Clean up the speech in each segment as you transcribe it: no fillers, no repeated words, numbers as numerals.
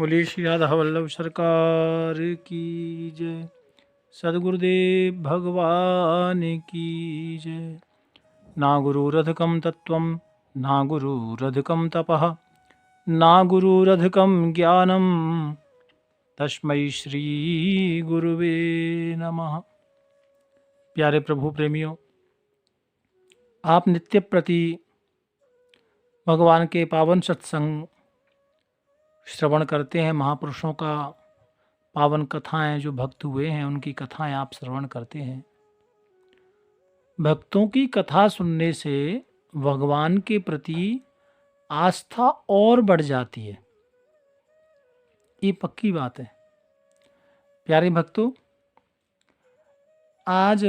बोलिए श्री राधा वल्लभ सरकार की जय। सद्गुरुदेव भगवान की जय। ना गुरुरधिकं तत्त्वं ना गुरुरधिकं तपः ना गुरुरधिकं ज्ञानं तस्मै श्री गुरुवे नमः। प्यारे प्रभु प्रेमियों, आप नित्य प्रति भगवान के पावन सत्संग श्रवण करते हैं। महापुरुषों का पावन कथाएं, जो भक्त हुए हैं उनकी कथाएं आप श्रवण करते हैं। भक्तों की कथा सुनने से भगवान के प्रति आस्था और बढ़ जाती है, ये पक्की बात है। प्यारे भक्तों, आज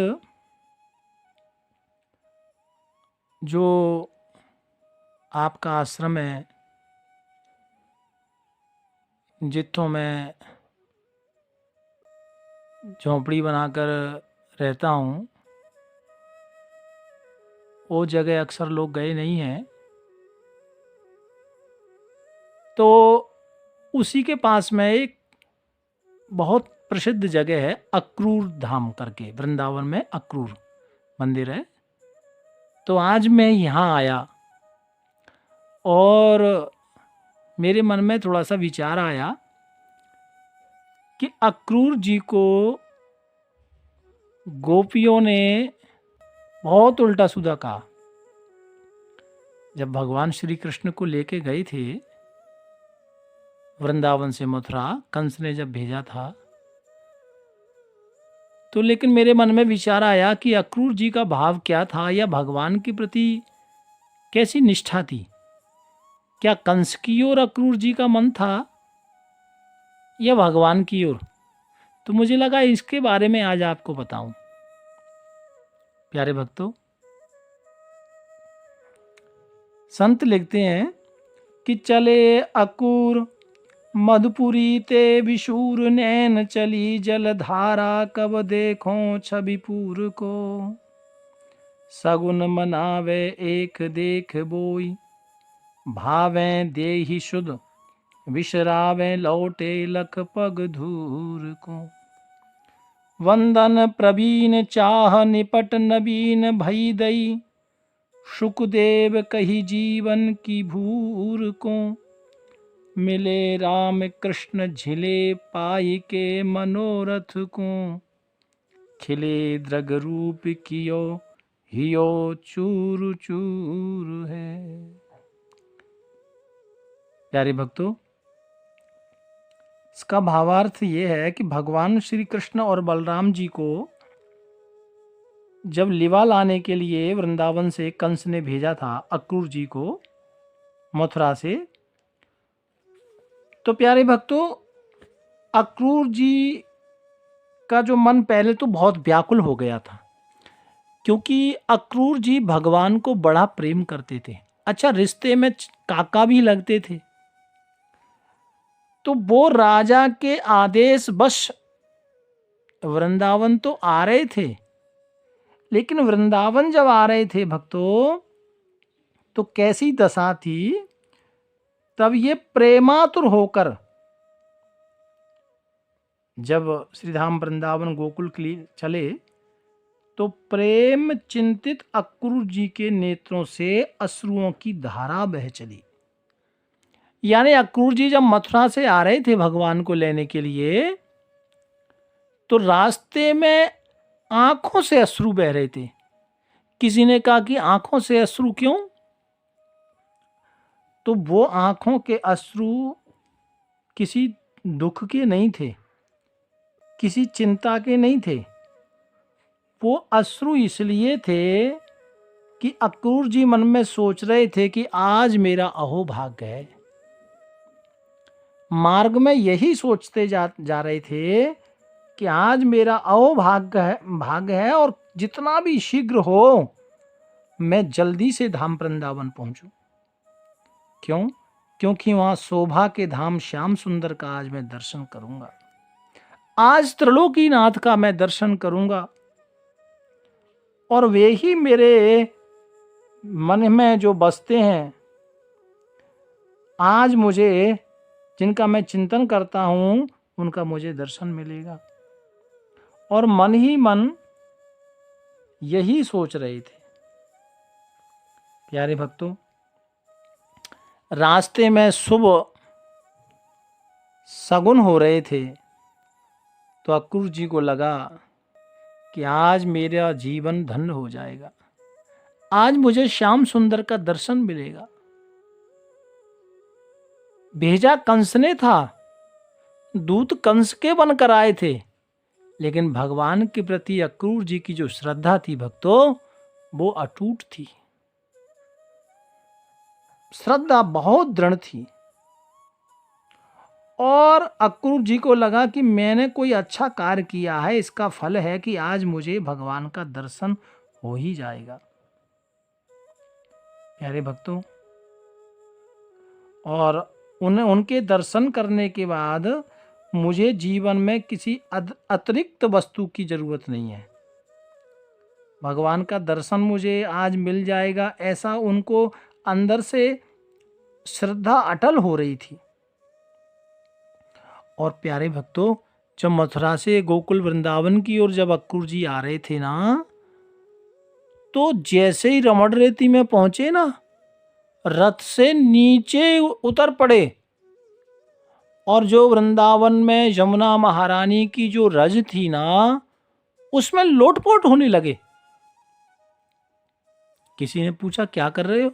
जो आपका आश्रम है, जिथों मैं झोंपड़ी बनाकर रहता हूँ, वो जगह अक्सर लोग गए नहीं हैं। तो उसी के पास में एक बहुत प्रसिद्ध जगह है, अक्रूर धाम करके, वृंदावन में अक्रूर मंदिर है। तो आज मैं यहाँ आया और मेरे मन में थोड़ा सा विचार आया कि अक्रूर जी को गोपियों ने बहुत उल्टा सीधा कहा। जब भगवान श्री कृष्ण को लेके गए थे वृंदावन से मथुरा, कंस ने जब भेजा था, तो लेकिन मेरे मन में विचार आया कि अक्रूर जी का भाव क्या था, या भगवान के प्रति कैसी निष्ठा थी। क्या कंस की ओर अक्रूर जी का मन था या भगवान की ओर? तो मुझे लगा इसके बारे में आज आपको बताऊं। प्यारे भक्तों, संत लिखते हैं कि चले अक्रूर मधुपुरी ते विशूर नैन चली जलधारा कब देखो छबिपुर को सगुन मनावे एक देख बोई भावें देहि शुद्ध विशरावें लौटे लख पग धूर को वंदन प्रवीण चाह निपट नवीन भई दई शुकदेव कही जीवन की भूर को मिले राम कृष्ण झिले पाई के मनोरथ को खिले द्रग रूप कियो हियो चूर चूर है। प्यारे भक्तों, इसका भावार्थ ये है कि भगवान श्री कृष्ण और बलराम जी को जब लिवा लाने के लिए वृंदावन से कंस ने भेजा था अक्रूर जी को मथुरा से, तो प्यारे भक्तों, अक्रूर जी का जो मन पहले तो बहुत व्याकुल हो गया था, क्योंकि अक्रूर जी भगवान को बड़ा प्रेम करते थे। अच्छा, रिश्ते में काका भी लगते थे। तो वो राजा के आदेश बश वृंदावन तो आ रहे थे, लेकिन वृंदावन जब आ रहे थे भक्तों, तो कैसी दशा थी। तब ये प्रेमातुर होकर जब श्रीधाम वृंदावन गोकुल के लिए चले, तो प्रेम चिंतित अक्रूर जी के नेत्रों से अश्रुओं की धारा बह चली। यानी अक्रूर जी जब मथुरा से आ रहे थे भगवान को लेने के लिए, तो रास्ते में आंखों से अश्रु बह रहे थे। किसी ने कहा कि आंखों से अश्रु क्यों? तो वो आंखों के अश्रु किसी दुख के नहीं थे, किसी चिंता के नहीं थे। वो अश्रु इसलिए थे कि अक्रूर जी मन में सोच रहे थे कि आज मेरा अहोभाग्य है। मार्ग में यही सोचते जा रहे थे कि आज मेरा भाग्य है और जितना भी शीघ्र हो मैं जल्दी से धाम वृंदावन पहुंचूं। क्यों? क्योंकि वहां शोभा के धाम श्याम सुंदर का आज मैं दर्शन करूंगा, आज त्रिलोकीनाथ का मैं दर्शन करूंगा, और वे ही मेरे मन में जो बसते हैं। आज मुझे जिनका मैं चिंतन करता हूं उनका मुझे दर्शन मिलेगा। और मन ही मन यही सोच रहे थे। प्यारे भक्तों, रास्ते में शुभ शगुन हो रहे थे तो अक्रूर जी को लगा कि आज मेरा जीवन धन्य हो जाएगा, आज मुझे श्याम सुंदर का दर्शन मिलेगा। भेजा कंस ने था, दूत कंस के बनकर आए थे, लेकिन भगवान के प्रति अक्रूर जी की जो श्रद्धा थी भक्तों, वो अटूट थी। श्रद्धा बहुत दृढ़ थी। और अक्रूर जी को लगा कि मैंने कोई अच्छा कार्य किया है, इसका फल है कि आज मुझे भगवान का दर्शन हो ही जाएगा। प्यारे भक्तों, और उनके दर्शन करने के बाद मुझे जीवन में किसी अतिरिक्त वस्तु की जरूरत नहीं है। भगवान का दर्शन मुझे आज मिल जाएगा, ऐसा उनको अंदर से श्रद्धा अटल हो रही थी। और प्यारे भक्तों, जब मथुरा से गोकुल वृंदावन की ओर जब अक्रूर जी आ रहे थे ना, तो जैसे ही रमण रेती में पहुंचे ना, रथ से नीचे उतर पड़े और जो वृंदावन में यमुना महारानी की जो रज थी ना, उसमें लोटपोट होने लगे। किसी ने पूछा क्या कर रहे हो?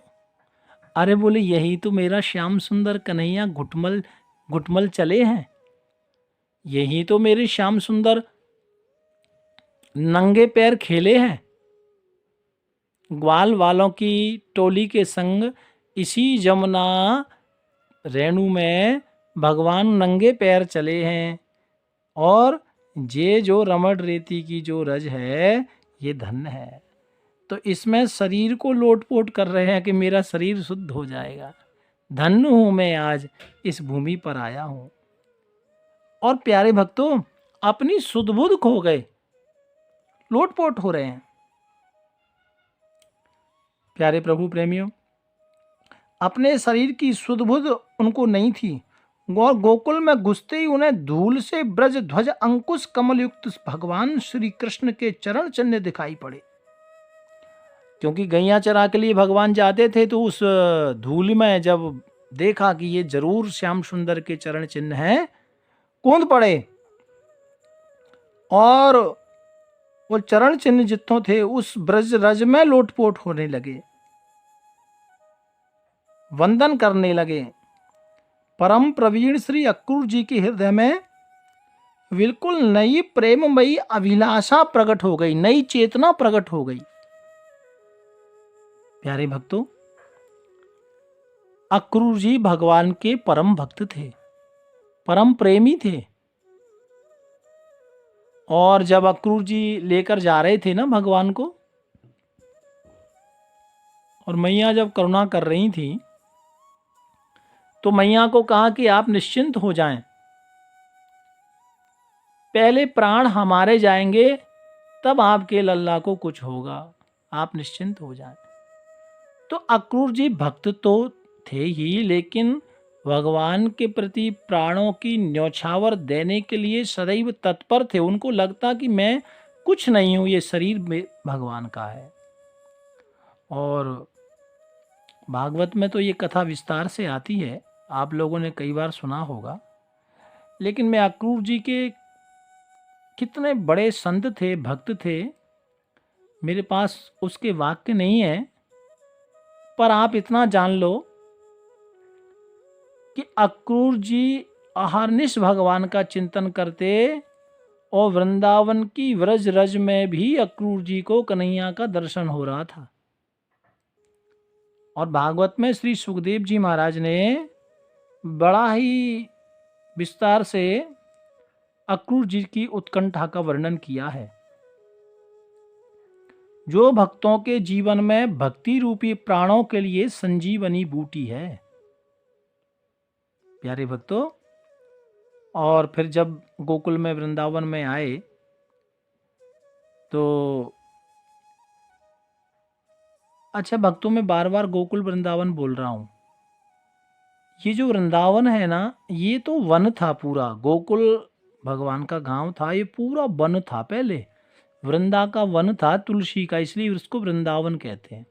अरे बोले यही तो मेरा श्याम सुंदर कन्हैया घुटमल घुटमल चले हैं, यही तो मेरे श्याम सुंदर नंगे पैर खेले हैं। ग्वाल वालों की टोली के संग इसी यमुना रेणु में भगवान नंगे पैर चले हैं, और ये जो रमण रेती की जो रज है ये धन्य है। तो इसमें शरीर को लोटपोट कर रहे हैं कि मेरा शरीर शुद्ध हो जाएगा, धन्य हूं मैं, आज इस भूमि पर आया हूं। और प्यारे भक्तों, अपनी सुध बुध खो गए, लोटपोट हो रहे हैं। प्यारे प्रभु प्रेमियों, अपने शरीर की सुध बुध उनको नहीं थी। गोकुल में घुसते ही उन्हें धूल से ब्रज ध्वज अंकुश कमल युक्त भगवान श्री कृष्ण के चरण चिन्ह दिखाई पड़े। क्योंकि गैया चरा के लिए भगवान जाते थे, तो उस धूल में जब देखा कि ये जरूर श्याम सुंदर के चरण चिन्ह हैं, कूद पड़े और वो चरण चिन्ह जितों थे उस ब्रज रज में लोटपोट होने लगे, वंदन करने लगे। परम प्रवीण श्री अक्रूर जी के हृदय में बिल्कुल नई प्रेममयी अभिलाषा प्रकट हो गई, नई चेतना प्रकट हो गई। प्यारे भक्तों, अक्रूर जी भगवान के परम भक्त थे, परम प्रेमी थे। और जब अक्रूर जी लेकर जा रहे थे ना भगवान को, और मैया जब करुणा कर रही थी, तो मैया को कहा कि आप निश्चिंत हो जाएं, पहले प्राण हमारे जाएंगे तब आपके लल्ला को कुछ होगा, आप निश्चिंत हो जाएं। तो अक्रूर जी भक्त तो थे ही, लेकिन भगवान के प्रति प्राणों की न्यौछावर देने के लिए सदैव तत्पर थे। उनको लगता कि मैं कुछ नहीं हूं, ये शरीर में भगवान का है। और भागवत में तो ये कथा विस्तार से आती है, आप लोगों ने कई बार सुना होगा। लेकिन मैं अक्रूर जी के कितने बड़े संत थे, भक्त थे, मेरे पास उसके वाक्य नहीं है, पर आप इतना जान लो कि अक्रूर जी अहर्निश भगवान का चिंतन करते, और वृंदावन की व्रज रज में भी अक्रूर जी को कन्हैया का दर्शन हो रहा था। और भागवत में श्री सुखदेव जी महाराज ने बड़ा ही विस्तार से अक्रूर जी की उत्कंठा का वर्णन किया है। जो भक्तों के जीवन में भक्ति रूपी प्राणों के लिए संजीवनी बूटी है। प्यारे भक्तों, और फिर जब गोकुल में वृंदावन में आए, तो अच्छा भक्तों, मैं बार बार गोकुल वृंदावन बोल रहा हूं, ये जो वृंदावन है ना, ये तो वन था पूरा। गोकुल भगवान का गांव था, ये पूरा वन था पहले। वृंदा का वन था तुलसी का, इसलिए उसको वृंदावन कहते हैं।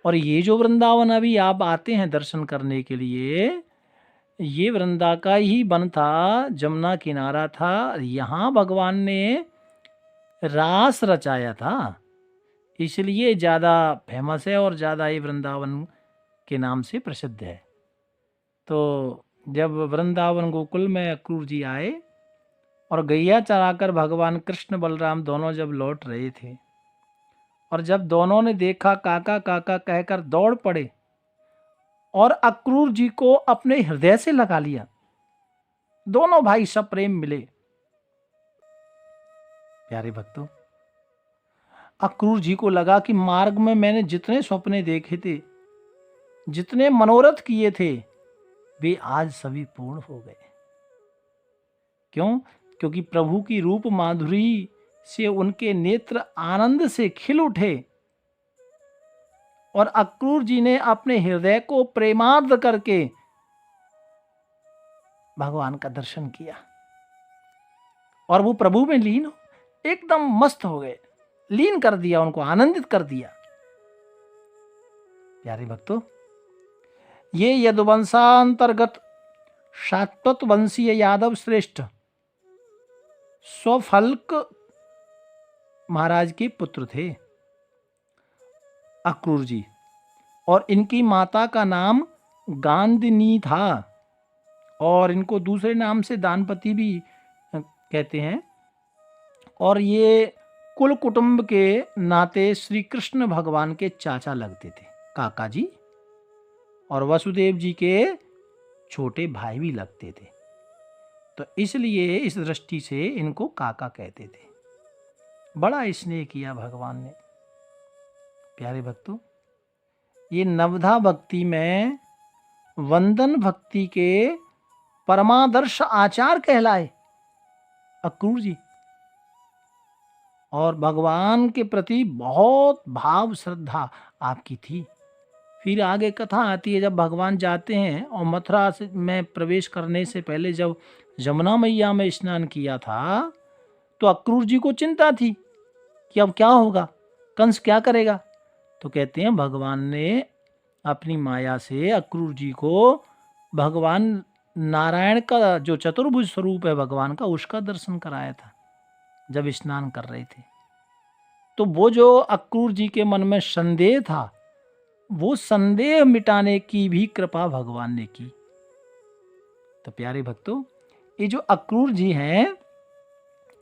और ये जो वृंदावन अभी आप आते हैं दर्शन करने के लिए, ये वृंदा का ही वन था, जमुना किनारा था। यहाँ भगवान ने रास रचाया था, इसलिए ज़्यादा फेमस है और ज़्यादा ये वृंदावन के नाम से प्रसिद्ध है। तो जब वृंदावन गोकुल में अक्रूर जी आए और गैया चराकर भगवान कृष्ण बलराम दोनों जब लौट रहे थे, और जब दोनों ने देखा, काका काका कहकर दौड़ पड़े और अक्रूर जी को अपने हृदय से लगा लिया। दोनों भाई सप्रेम मिले। प्यारे भक्तों, अक्रूर जी को लगा कि मार्ग में मैंने जितने सपने देखे थे, जितने मनोरथ किए थे, वे आज सभी पूर्ण हो गए। क्यों? क्योंकि प्रभु की रूप माधुरी से उनके नेत्र आनंद से खिल उठे और अक्रूर जी ने अपने हृदय को प्रेमार्द्र करके भगवान का दर्शन किया और वो प्रभु में लीन हो, एकदम मस्त हो गए, लीन कर दिया, उनको आनंदित कर दिया। प्यारे भक्तों, ये यदुवंशांतर्गत शाश्वत वंशीय यादव श्रेष्ठ स्वफल्क महाराज के पुत्र थे अक्रूर जी, और इनकी माता का नाम गांधिनी था और इनको दूसरे नाम से दानपति भी कहते हैं। और ये कुल कुटुंब के नाते श्री कृष्ण भगवान के चाचा लगते थे, काका जी, और वसुदेव जी के छोटे भाई भी लगते थे। तो इसलिए इस दृष्टि से इनको काका कहते थे। बड़ा स्नेह किया भगवान ने। प्यारे भक्तों, ये नवधा भक्ति में वंदन भक्ति के परमादर्श आचार कहलाए अक्रूर जी, और भगवान के प्रति बहुत भाव श्रद्धा आपकी थी। फिर आगे कथा आती है, जब भगवान जाते हैं और मथुरा में प्रवेश करने से पहले जब यमुना मैया में स्नान किया था, तो अक्रूर जी को चिंता थी कि अब क्या होगा, कंस क्या करेगा। तो कहते हैं भगवान ने अपनी माया से अक्रूर जी को भगवान नारायण का जो चतुर्भुज स्वरूप है भगवान का, उसका दर्शन कराया था जब स्नान कर रहे थे। तो वो जो अक्रूर जी के मन में संदेह था, वो संदेह मिटाने की भी कृपा भगवान ने की। तो प्यारे भक्तों, ये जो अक्रूर जी हैं,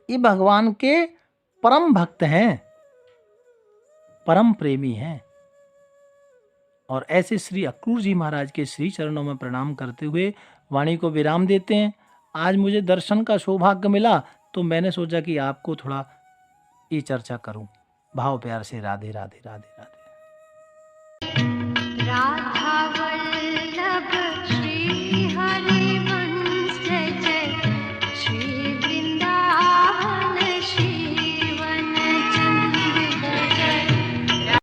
ये भगवान के परम भक्त हैं, परम प्रेमी हैं। और ऐसे श्री अक्रूर जी महाराज के श्री चरणों में प्रणाम करते हुए वाणी को विराम देते हैं। आज मुझे दर्शन का सौभाग्य मिला, तो मैंने सोचा कि आपको थोड़ा ये चर्चा करूं। भाव प्यार से राधे राधे राधे राधे। राधा वल्लभ श्री हरि